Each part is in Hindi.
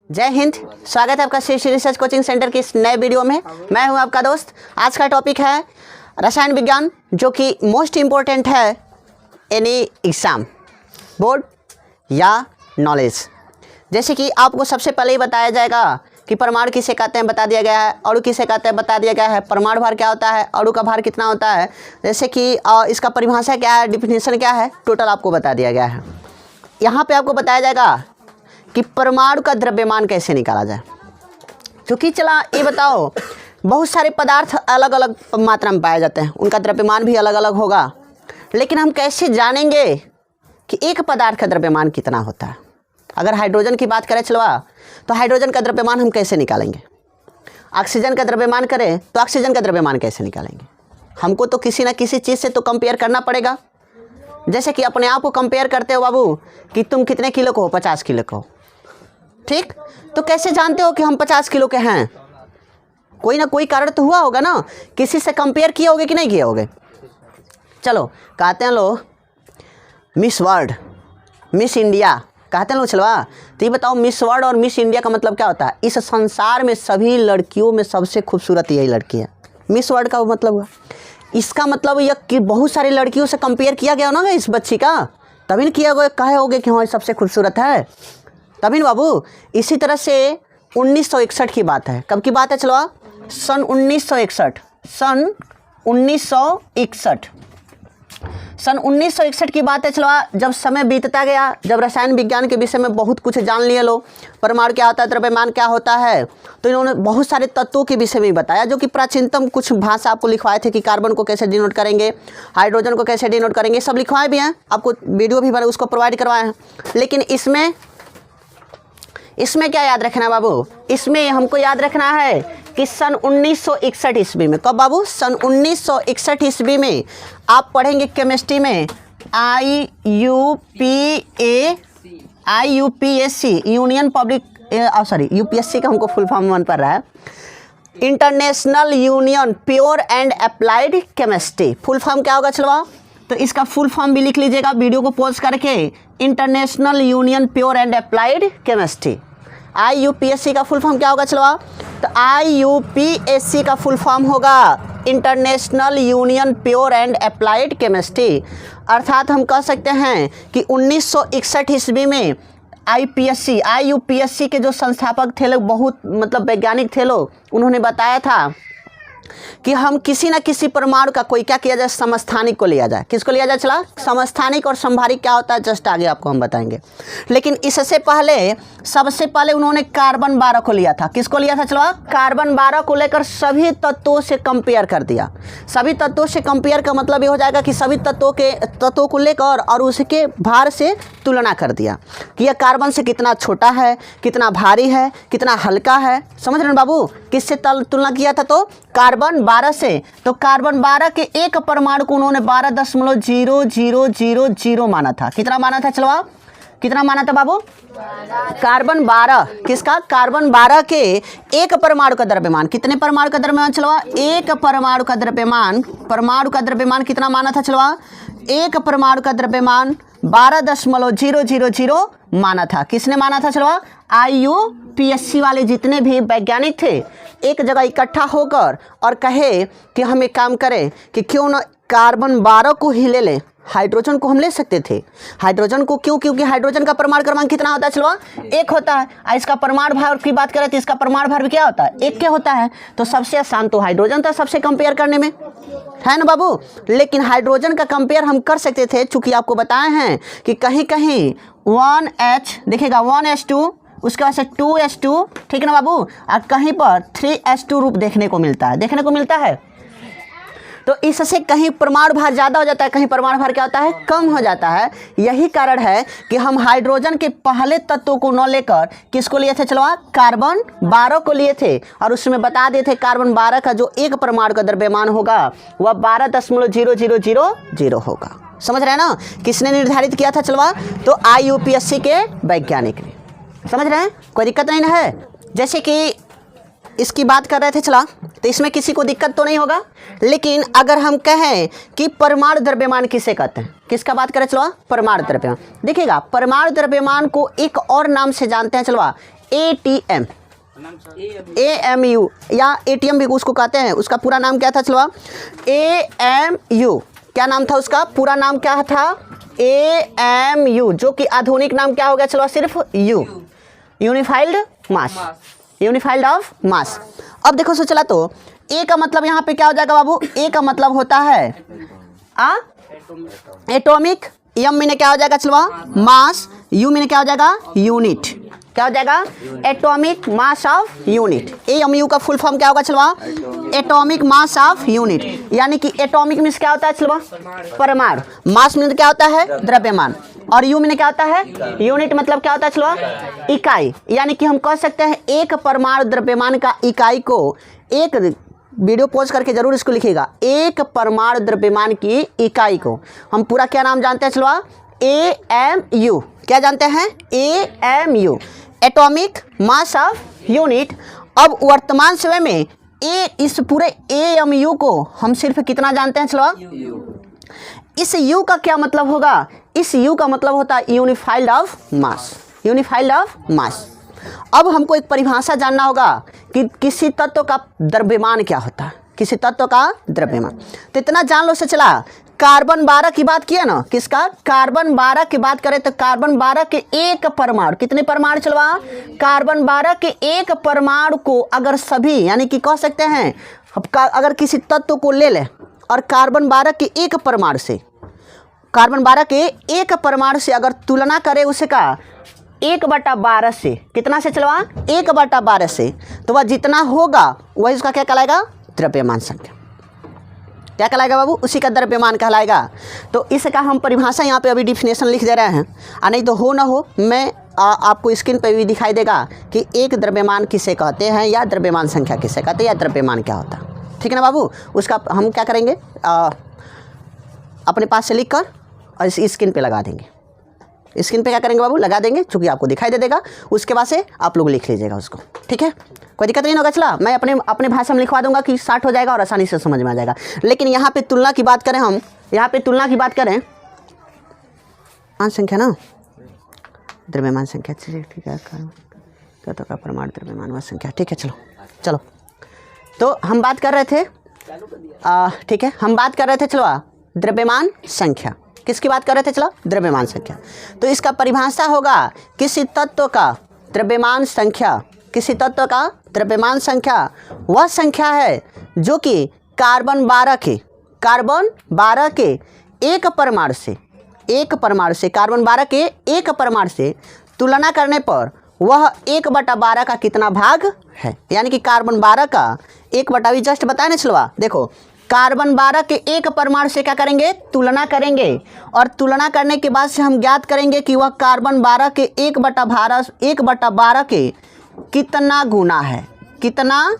जय हिंद। स्वागत है आपका श्री रिसर्च कोचिंग सेंटर की इस नए वीडियो में। मैं हूं आपका दोस्त। आज का टॉपिक है रसायन विज्ञान, जो कि मोस्ट इम्पोर्टेंट है एनी एग्ज़ाम, बोर्ड या नॉलेज। जैसे कि आपको सबसे पहले ही बताया जाएगा कि परमाणु किसे कहते हैं, बता दिया गया है। अणु किसे कहते हैं, बता दिया गया है। परमाणु भार क्या होता है, अणु का भार कितना होता है, जैसे कि इसका परिभाषा क्या है, डिफिनीशन क्या है, टोटल आपको बता दिया गया है। यहाँ पे आपको बताया जाएगा कि परमाणु का द्रव्यमान कैसे निकाला जाए। क्योंकि चला ये बताओ, बहुत सारे पदार्थ अलग अलग मात्रा में पाए जाते हैं, उनका द्रव्यमान भी अलग अलग होगा, लेकिन हम कैसे जानेंगे कि एक पदार्थ का द्रव्यमान कितना होता है। अगर हाइड्रोजन की बात करें चलवा, तो हाइड्रोजन का द्रव्यमान हम कैसे निकालेंगे। ऑक्सीजन का द्रव्यमान करें तो ऑक्सीजन का द्रव्यमान कैसे निकालेंगे। हमको तो किसी न किसी चीज़ से तो कंपेयर करना पड़ेगा। जैसे कि अपने आप को कंपेयर करते हो बाबू कि तुम कितने किलो को हो, 50 किलो को, ठीक। तो कैसे जानते हो कि हम 50 किलो के हैं। कोई ना कोई कारण तो हुआ होगा ना, किसी से कंपेयर किए होगे कि नहीं किए होगे। चलो कहते हैं लोग मिस वर्ल्ड, मिस इंडिया कहते हैं लोग, चलवा। तो ये बताओ, मिस वर्ल्ड और मिस इंडिया का मतलब क्या होता है। इस संसार में सभी लड़कियों में सबसे खूबसूरत यही लड़की है। मिस वर्ल्ड का मतलब हुआ, इसका मतलब यह कि बहुत सारी लड़कियों से कंपेयर किया गया ना इस बच्ची का, तभी न किया गया कहे होगे कि हाँ सबसे खूबसूरत है, तभी न बाबू। इसी तरह से 1961 की बात है। कब की बात है चलो, सन 1961। सन 1961 की बात है चलो। जब समय बीतता गया, जब रसायन विज्ञान के विषय में बहुत कुछ जान लिए लोग, परमाणु क्या होता है, द्रव्यमान क्या होता है, तो इन्होंने बहुत सारे तत्वों के विषय में बताया, जो कि प्राचीनतम कुछ भाषा आपको लिखवाए थे कि कार्बन को कैसे डिनोट करेंगे, हाइड्रोजन को कैसे डिनोट करेंगे, सब लिखवाए भी हैं, आपको वीडियो भी बने उसको प्रोवाइड करवाए हैं। लेकिन इसमें क्या याद रखना है बाबू, इसमें हमको याद रखना है कि सन 1961 ईस्वी में, कब बाबू, सन 1961 ईस्वी में आप पढ़ेंगे केमिस्ट्री में IUPAC यूनियन पब्लिक यूपीएससी का हमको फुल फॉर्म मन पड़ रहा है, international union pure and applied chemistry. Full form क्या होगा चलवा, तो इसका फुल फॉर्म भी लिख लीजिएगा वीडियो को पॉज करके, international union pure and applied chemistry. IUPAC का फुल फॉर्म क्या होगा चलवा, तो IUPAC का फुल फॉर्म होगा international union pure and applied chemistry. अर्थात हम कह सकते हैं कि 1961 ईस्वी में IUPAC के जो संस्थापक थे लोग, बहुत मतलब वैज्ञानिक थे लोग, उन्होंने बताया था कि हम किसी न किसी परमाणु का कोई क्या किया जाए, समस्थानिक को लिया जाए। किसको लिया जाए चला, समस्थानिक। और संभारिक क्या होता है जस्ट आगे आपको हम बताएंगे। लेकिन इससे पहले सबसे पहले उन्होंने कार्बन 12 को लिया था। किसको लिया था चला, कार्बन 12 को लेकर सभी तत्वों से कंपेयर कर दिया। सभी तत्वों से कंपेयर का मतलब ये हो जाएगा कि सभी तत्वों को लेकर और उसके भार से तुलना कर दिया कि यह कार्बन से कितना छोटा है, कितना भारी है, कितना हल्का है। समझ रहे हैं बाबू, किससे तुलना किया था, तो कार्बन 12 से। तो कार्बन 12 के एक परमाणु को उन्होंने 12.0000 माना था। कितना माना था चलवा, कितना माना था बाबू, कार्बन 12। किसका, कार्बन 12 के एक परमाणु का द्रव्यमान, कितने परमाणु का द्रव्यमान चलवा, एक परमाणु का द्रव्यमान, परमाणु का द्रव्यमान कितना माना था चलवा, एक परमाणु का द्रव्यमान 12.000 माना था। किसने माना था चलवा, IUPAC वाले जितने भी वैज्ञानिक थे एक जगह इकट्ठा होकर और कहे कि हम एक काम करें कि क्यों ना कार्बन 12 को ही ले लें, हाइड्रोजन को हम ले सकते थे। हाइड्रोजन को क्यों, क्योंकि हाइड्रोजन का परमाणु क्रमांक कितना होता है चलवा, 1 होता है। इसका परमाणु भार की बात करें तो इसका परमाणु भार भी क्या होता है, 1 के होता है। तो सबसे आसान तो हाइड्रोजन था सबसे कंपेयर करने में, है ना बाबू। लेकिन हाइड्रोजन का कंपेयर हम कर सकते थे, चूंकि आपको बताए हैं कि कहीं कहीं 1H दिखेगा, 1H2, उसके बाद से 2H2, ठीक है ना बाबू, और कहीं पर 3H2 रूप देखने को मिलता है, तो इससे कहीं परमाणु भार ज़्यादा हो जाता है, कहीं परमाणु भार क्या होता है, कम हो जाता है। यही कारण है कि हम हाइड्रोजन के पहले तत्वों को न लेकर किसको लिए थे चलवा, कार्बन 12 को लिए थे, और उसमें बता दिए थे कार्बन 12 का जो एक परमाणु का द्रव्यमान होगा वह 12.0000 होगा। समझ रहे हैं ना, किसने निर्धारित किया था चलवा, तो IUPAC के वैज्ञानिक ने। समझ रहे हैं, कोई दिक्कत नहीं ना है। जैसे कि इसकी बात कर रहे थे चला, तो इसमें किसी को दिक्कत तो नहीं होगा। लेकिन अगर हम कहें कि परमाणु द्रव्यमान किसे कहते हैं, किसका बात करें चलवा, परमाणु द्रव्यमान। देखिएगा, परमाणु द्रव्यमान को एक और नाम से जानते हैं चलवा, ATM, AMU या ATM भी उसको कहते हैं। उसका पूरा नाम क्या था चलो? AMU। क्या नाम था उसका? पूरा नाम क्या था? AMU, जो कि आधुनिक नाम क्या हो गया चलो? सिर्फ U, unified mass, unified of mass. अब देखो सोचला तो A का मतलब यहाँ पे क्या हो जाएगा बाबू? A का मतलब होता है एटॉमिक, M में क्या हो जाएगा चलो? मास, U में क्या हो जाएगा? यूनिट। क्या हो जाएगा? Atomic mass of unit. AMU का फुल फॉर्म क्या होगा चलो? Atomic mass of unit. यानी कि एटॉमिक मीन्स क्या होता है चलो? परमाणु। मास मीन्स क्या होता है? द्रव्यमान। और U में क्या होता है? यूनिट मतलब क्या होता है चलो? इकाई। यानी कि हम कह सकते हैं एक परमाणु द्रव्यमान का इकाई को, एक वीडियो पॉज करके जरूर इसको लिखिएगा, एक परमाणु द्रव्यमान की इकाई को हम पूरा क्या नाम जानते हैं चलो? AMU। क्या जानते हैं? AMU, atomic mass of unit. अब वर्तमान समय में इस पूरे AMU को हम सिर्फ कितना जानते हैं चलो? इस U का क्या मतलब होगा? इस U का मतलब होता है unified of mass, unified of mass. अब हमको एक परिभाषा जानना होगा कि किसी तत्व का द्रव्यमान क्या होता है, किसी तत्व का द्रव्यमान। तो इतना जान लो से चला। कार्बन 12 की बात किया ना, किसका? कार्बन 12 की बात करें तो कार्बन 12 के एक परमाणु, कितने परमाणु चलवा? कार्बन 12 के एक परमाणु को अगर सभी, यानी कि कह सकते हैं अगर किसी तत्व को ले ले और कार्बन 12 के एक परमाणु से, कार्बन 12 के एक परमाणु से अगर तुलना करें उसे का 1/12 से, कितना से चलवा? 1/12 से, तो वह जितना होगा वही उसका क्या कहलाएगा? द्रव्यमान संख्या। क्या कहलाएगा बाबू? उसी का द्रव्यमान कहलाएगा। तो इसका हम परिभाषा यहाँ पे अभी डिफिनेशन लिख दे रहे हैं, और नहीं तो हो ना हो मैं आपको स्क्रीन पे भी दिखाई देगा कि एक द्रव्यमान किसे कहते हैं या द्रव्यमान संख्या किसे कहते हैं या द्रव्यमान क्या होता है। ठीक है ना बाबू? उसका हम क्या करेंगे, अपने पास से लिख कर और इस स्क्रीन पे लगा देंगे। स्क्रीन पे क्या करेंगे बाबू? लगा देंगे, चूँकि आपको दिखाई दे देगा। उसके बाद से आप लोग लिख लीजिएगा उसको। ठीक है, कोई दिक्कत नहीं होगा। चला मैं अपने भाषा में लिखवा दूंगा कि शार्ट हो जाएगा और आसानी से समझ में आ जाएगा। लेकिन यहाँ पे तुलना की बात करें, हम यहाँ पे तुलना की बात करें, संख्या ना द्रव्यमान संख्या, ठीक है, तत्व का परमाणु द्रव्यमान व संख्या। ठीक है, चलो तो हम बात कर रहे थे, ठीक है, हम बात कर रहे थे चलो द्रव्यमान संख्या। किसकी बात कर रहे थे चलो? द्रव्यमान संख्या। तो इसका परिभाषा होगा किसी तत्व का द्रव्यमान संख्या, किसी तत्व का द्रव्यमान संख्या वह संख्या है जो कि कार्बन 12 के एक परमाणु से कार्बन 12 के एक परमाणु से तुलना करने पर वह 1/12 का कितना भाग है। यानी कि कार्बन 12 का 1/, जस्ट बताया ना चलवा। देखो कार्बन 12 के एक परमाणु से क्या करेंगे? तुलना करेंगे, और तुलना करने के बाद से हम ज्ञात करेंगे कि वह कार्बन 12 के 1/12 के कितना गुना है, कितना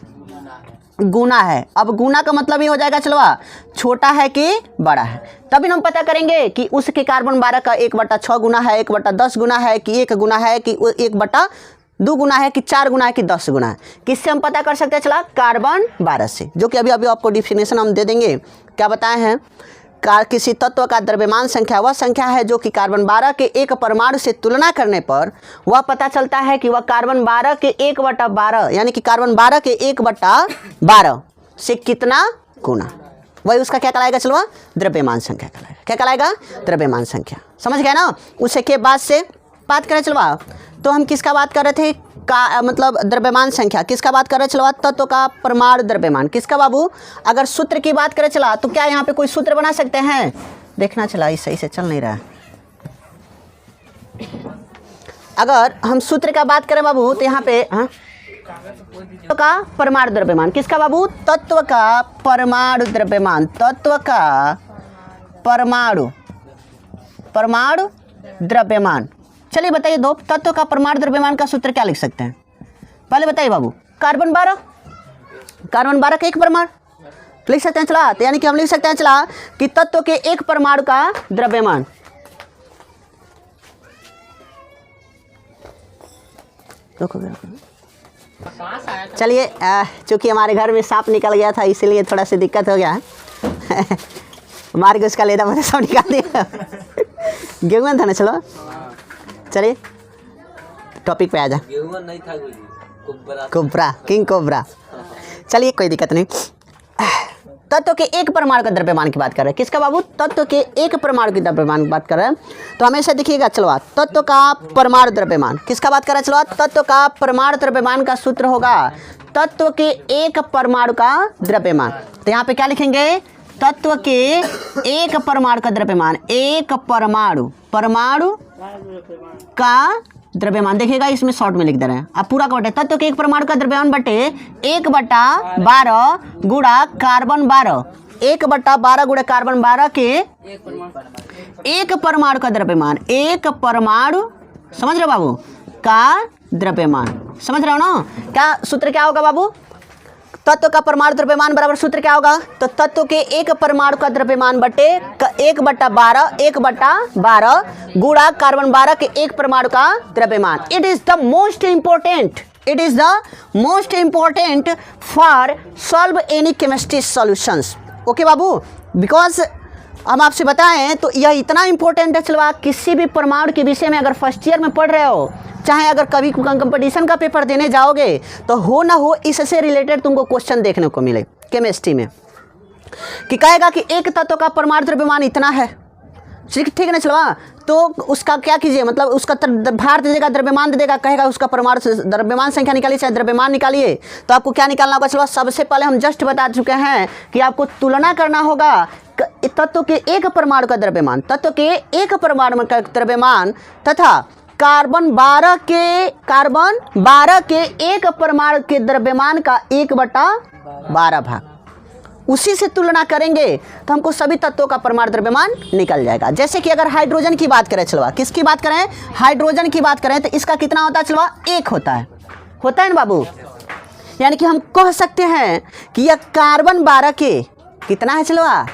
गुना है। अब गुना का मतलब ये हो जाएगा चलवा छोटा है कि बड़ा है। तभी हम पता करेंगे कि उसके कार्बन 12 का 1/6 गुना है, 1/10 गुना है, कि 1 गुना है, कि 1/2 गुना है, कि 4 गुना है, कि 10 गुना है। किससे हम पता कर सकते हैं चला? कार्बन 12 से, जो कि अभी आपको डिफिनेशन हम दे देंगे। क्या बताए हैं? किसी तत्व का द्रव्यमान संख्या वह संख्या है जो कि कार्बन 12 के एक परमाणु से तुलना करने पर वह पता चलता है कि वह कार्बन 12 के 1/12, यानी कि कार्बन 12 के 1/12 से कितना गुना, वही उसका क्या कहलाएगा चलो? द्रव्यमान संख्या कहलाएगा। क्या कहलाएगा? द्रव्यमान संख्या। समझ गए ना? उसे के बाद से बात करें चलवा, तो हम किसका बात कर रहे थे? मतलब द्रव्यमान संख्या। किसका बात कर रहे चलवा? तत्व का परमाणु द्रव्यमान। किसका बाबू? अगर सूत्र की बात करें चला तो क्या यहाँ पे कोई सूत्र बना सकते हैं? देखना चला, इस सही से चल नहीं रहा है। अगर हम सूत्र का बात करें बाबू तो यहाँ पे तत्व का परमाणु द्रव्यमान। किसका बाबू? तत्व का परमाणु द्रव्यमान। तत्व का परमाणु द्रव्यमान। चलिए बताइए दो, तत्व का परमाणु द्रव्यमान का सूत्र क्या लिख सकते हैं? पहले बताइए बाबू। कार्बन 12 का एक परमाणु लिख सकते हैं चला। तो यानी कि हम लिख सकते हैं चला कि तत्व के एक परमाणु का द्रव्यमान। चलिए, चूंकि हमारे घर में सांप निकल गया था इसीलिए थोड़ा सी दिक्कत हो गया है। मार के उसका लेदा मैंने सब निकाल दिया। गेहूं था ना, चलो चलिए टॉपिक पे आ जा। गेहूं नहीं था कोबरा, कोबरा, किंग कोबरा। चलिए कोई दिक्कत नहीं। तत्व के एक परमाणु का द्रव्यमान की बात कर रहे हैं। किसका बाबू? तत्व के एक परमाणु की द्रव्यमान की बात कर रहे हैं। तो हमेशा देखिएगा चलवा, तत्व का परमाणु द्रव्यमान किसका बात कर रहे हैं चलवा? तत्व का परमाणु द्रव्यमान का सूत्र होगा तत्व के एक परमाणु का द्रव्यमान। तो यहाँ पे क्या लिखेंगे? तत्व के एक परमाणु का द्रव्यमान, एक परमाणु का द्रव्यमान। देखिएगा इसमें शॉर्ट में लिख दे रहे हैं, अब पूरा का बटे तत्व के एक परमाणु का द्रव्यमान बटे 1/12 गुणा कार्बन 12, 1/12 गुणा कार्बन 12 के एक परमाणु का द्रव्यमान, एक परमाणु, समझ रहे बाबू, का द्रव्यमान। समझ रहे हो ना? क्या सूत्र क्या होगा बाबू? तत्व का परमाणु द्रव्यमान बराबर सूत्र क्या होगा? तो तत्व के एक परमाणु का द्रव्यमान बटे 1/12 गुणा कार्बन 12 के एक परमाणु का द्रव्यमान। It is the most important for solve any chemistry solutions. Okay Babu, because हम आपसे बताएं तो यह इतना इंपॉर्टेंट है। चलो आप किसी भी परमाणु के विषय में अगर फर्स्ट ईयर में पढ़ रहे हो, चाहे अगर कभी कंपटीशन का पेपर देने जाओगे तो हो ना हो इससे रिलेटेड तुमको क्वेश्चन देखने को मिले केमिस्ट्री में, कि कहेगा कि एक तत्व का परमाणु द्रव्यमान इतना है, ठीक है ना चलो, तो उसका क्या कीजिए, मतलब उसका भार दे देगा, द्रव्यमान दे देगा, कहेगा उसका परमाणु द्रव्यमान संख्या निकालिए चाहे द्रव्यमान निकालिए। तो आपको क्या निकालना होगा? चलो सबसे पहले हम जस्ट बता चुके हैं कि आपको तुलना करना होगा तत्व के एक परमाणु का द्रव्यमान, तत्व के एक परमाणु का द्रव्यमान तथा कार्बन 12 के एक परमाणु के द्रव्यमान का 1/12 भाग, उसी से तुलना करेंगे तो हमको सभी तत्वों का परमाणु द्रव्यमान निकल जाएगा। जैसे कि अगर हाइड्रोजन की बात करें चलवा, किसकी बात करें? हाइड्रोजन की बात करें तो इसका कितना होता है चलवा? 1 होता है ना बाबू। यानी कि हम कह सकते हैं कि यह कार्बन 12 के कितना है चलवा?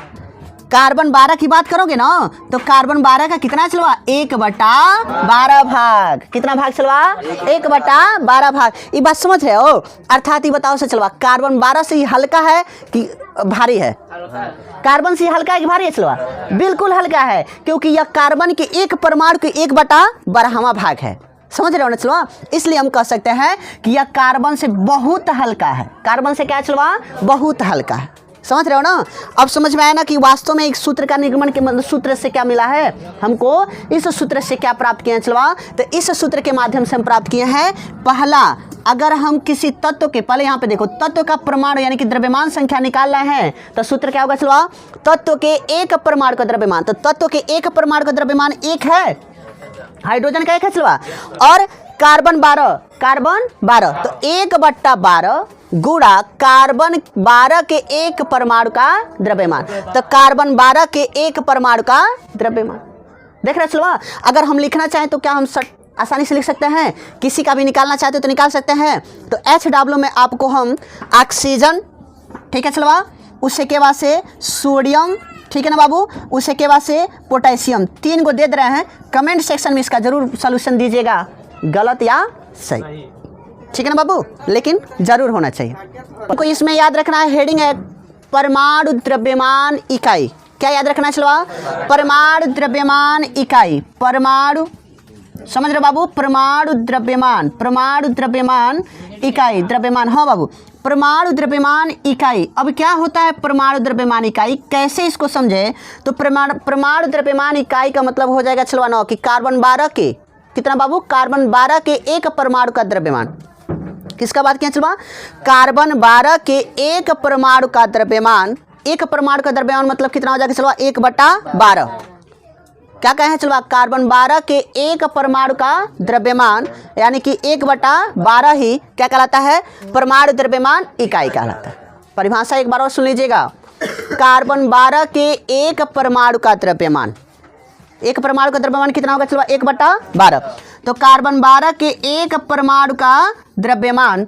कार्बन 12 की बात करोगे ना तो कार्बन 12 का कितना चलवा? 1/12 भाग। कितना भाग चलवा? 1/12 भाग। ये बात समझ रहे हो? अर्थात ये बताओ से चलवा, कार्बन 12 से ही हल्का है कि भारी है? कार्बन से हल्का है कि भारी है चलवा? बिल्कुल हल्का है, क्योंकि यह कार्बन के एक परमाणु के 1/12वां भाग है। समझ रहे हो ना चलवा? इसलिए हम कह सकते हैं कि यह कार्बन से बहुत हल्का है। कार्बन से क्या चलवा? बहुत हल्का है। समझ रहे हो ना? अब समझ में आया ना कि वास्तव में एक सूत्र का निर्गमन के सूत्र से क्या मिला है हमको? इस सूत्र से क्या प्राप्त किए हैं चलवा? तो इस सूत्र के माध्यम से हम प्राप्त किए हैं, पहला, अगर हम किसी तत्व के, पहले यहाँ पे देखो, तत्व का परमाणु यानी कि द्रव्यमान संख्या निकालना है तो सूत्र क्या होगा चलवा? तत्व के एक परमाणु का द्रव्यमान। तो तत्व के एक परमाणु का द्रव्यमान 1 है, हाइड्रोजन का 1 है चलवा, और कार्बन 12 तो 1/12 गुणा कार्बन 12 के एक परमाणु का द्रव्यमान। तो कार्बन 12 के एक परमाणु का द्रव्यमान देख रहे चलवा। अगर हम लिखना चाहें तो क्या हम आसानी से लिख सकते हैं? किसी का भी निकालना चाहते तो निकाल सकते हैं। तो HW में आपको हम ऑक्सीजन, ठीक है चलवा, उससे के बाद से सोडियम, ठीक है ना बाबू, उससे के बाद से पोटेशियम, 3 को दे रहे हैं। कमेंट सेक्शन में इसका जरूर सॉल्यूशन दीजिएगा, गलत या सही, ठीक है ना बाबू, लेकिन जरूर होना चाहिए। आपको इसमें याद रखना है, हेडिंग है परमाणु द्रव्यमान इकाई। क्या याद रखना है चलवा? परमाणु द्रव्यमान इकाई। परमाणु, समझ रहे बाबू? परमाणु द्रव्यमान इकाई, द्रव्यमान, हाँ बाबू, परमाणु द्रव्यमान इकाई। अब क्या होता है परमाणु द्रव्यमान इकाई, कैसे इसको समझे? तो परमाणु द्रव्यमान इकाई का मतलब हो जाएगा चलवा ना कि कार्बन 12 के कितना बाबू? कार्बन 12 के एक परमाणु का द्रव्यमान। किसका बात किया चलवा? कार्बन 12 के एक परमाणु का द्रव्यमान। एक परमाणु का द्रव्यमान मतलब कितना हो जाएगा चलवा? 1/12। क्या कहे चलवा? कार्बन 12 के एक परमाणु का द्रव्यमान, यानी कि 1/12 ही क्या कहलाता है? परमाणु द्रव्यमान इकाई कहलाता है। परिभाषा एक बार और सुन लीजिएगा, कार्बन 12 के एक परमाणु का द्रव्यमान, एक परमाणु का द्रव्यमान कितना होगा चलो? 1/12। तो कार्बन 12 के एक परमाणु का द्रव्यमान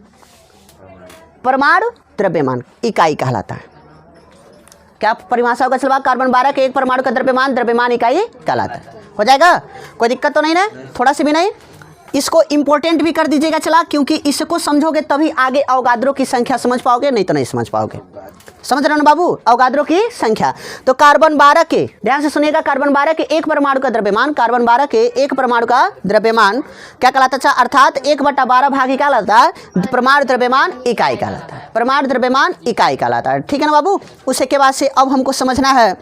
परमाणु द्रव्यमान इकाई कहलाता है। क्या परिभाषा होगा चलो? कार्बन 12 के एक परमाणु का द्रव्यमान इकाई कहलाता है। हो जाएगा? कोई दिक्कत तो नहीं ना? थोड़ा सी भी नहीं? इसको इम्पोर्टेंट भी कर दीजिएगा चला, क्योंकि इसको समझोगे तभी आगे अवगाद्रो की संख्या समझ पाओगे, नहीं तो नहीं समझ पाओगे। समझ रहे हो ना बाबू, अवगाद्रो की संख्या। तो कार्बन 12 के, ध्यान से सुनिएगा, कार्बन 12 के एक परमाणु का द्रव्यमान, कार्बन 12 के एक परमाणु का द्रव्यमान क्या कहलाता है, अर्थात 1/12 भाग क्या कहलाता है, परमाणु द्रव्यमान इकाई कहलाता है, परमाणु द्रव्यमान इकाई कहलाता है। ठीक है ना बाबू। उसके के बाद से अब हमको समझना है,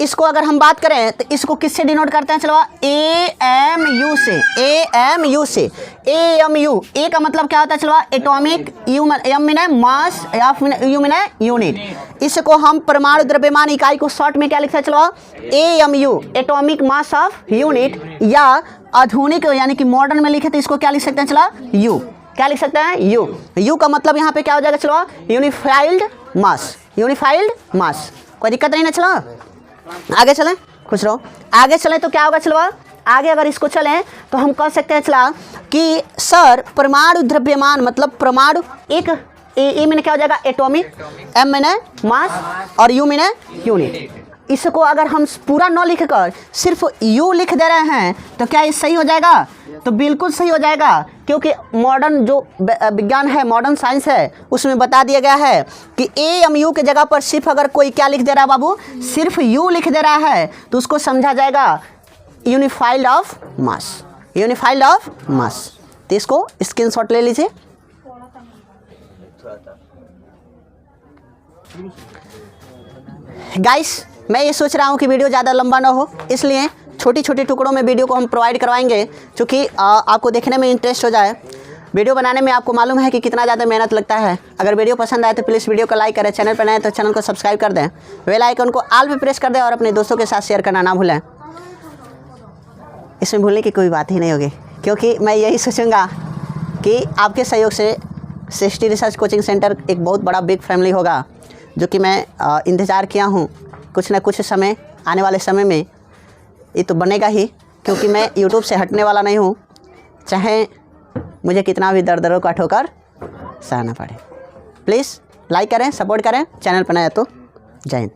इसको अगर हम बात करें तो इसको किससे डिनोट करते हैं, चलो AMU से, AMU से, AMU, ए का मतलब क्या होता है, चलो एटॉमिक, एम में मास, यू में यूनिट। इसको हम परमाणु द्रव्यमान इकाई को शॉर्ट में क्या लिखते हैं, चलो AMU, atomic mass of unit, या आधुनिक यानी कि मॉडर्न में लिखे तो इसको क्या लिख सकते हैं, चलो यू, क्या लिख सकते हैं, यू। यू का मतलब यहाँ पे क्या हो जाएगा, चलो यूनिफाइड मास, यूनिफाइड मास। कोई दिक्कत नहीं ना। चलो आगे चलें, खुश रहो। आगे चलें तो क्या होगा, चलो आगे अगर इसको चलें तो हम कह सकते हैं चला कि सर परमाणु द्रव्यमान मतलब परमाणु, एक ए में क्या हो जाएगा एटॉमिक, एम में मास और यू में यूनिट। इसको अगर हम पूरा न लिख कर सिर्फ यू लिख दे रहे हैं तो क्या ये सही हो जाएगा, तो बिल्कुल सही हो जाएगा, क्योंकि मॉडर्न जो विज्ञान है, मॉडर्न साइंस है, उसमें बता दिया गया है कि AMU के जगह पर सिर्फ अगर कोई क्या लिख दे रहा है बाबू, सिर्फ यू लिख दे रहा है तो उसको समझा जाएगा unified of mass, unified of mass. तो इसको स्क्रीनशॉट ले लीजिए। गाइस मैं ये सोच रहा हूँ कि वीडियो ज़्यादा लंबा ना हो, इसलिए छोटी छोटी टुकड़ों में वीडियो को हम प्रोवाइड करवाएंगे, क्योंकि आपको देखने में इंटरेस्ट हो जाए। वीडियो बनाने में आपको मालूम है कि कितना ज़्यादा मेहनत लगता है। अगर वीडियो पसंद आए तो प्लीज़ वीडियो को लाइक करें, चैनल पर नए तो चैनल को सब्सक्राइब कर दें, बेल आइकन को ऑल पे प्रेस कर दें और अपने दोस्तों के साथ शेयर करना ना भूलें। इसमें भूलने की कोई बात ही नहीं होगी, क्योंकि मैं यही सोचूंगा कि आपके सहयोग से सृष्टि रिसर्च कोचिंग सेंटर एक बहुत बड़ा बिग फैमिली होगा, जो कि मैं इंतज़ार किया हूँ। कुछ ना कुछ समय, आने वाले समय में ये तो बनेगा ही, क्योंकि मैं यूट्यूब से हटने वाला नहीं हूँ, चाहे मुझे कितना भी दर दरों का ठोकर सहना पड़े। प्लीज़ लाइक करें, सपोर्ट करें, चैनल पर नया तो जय हिंद।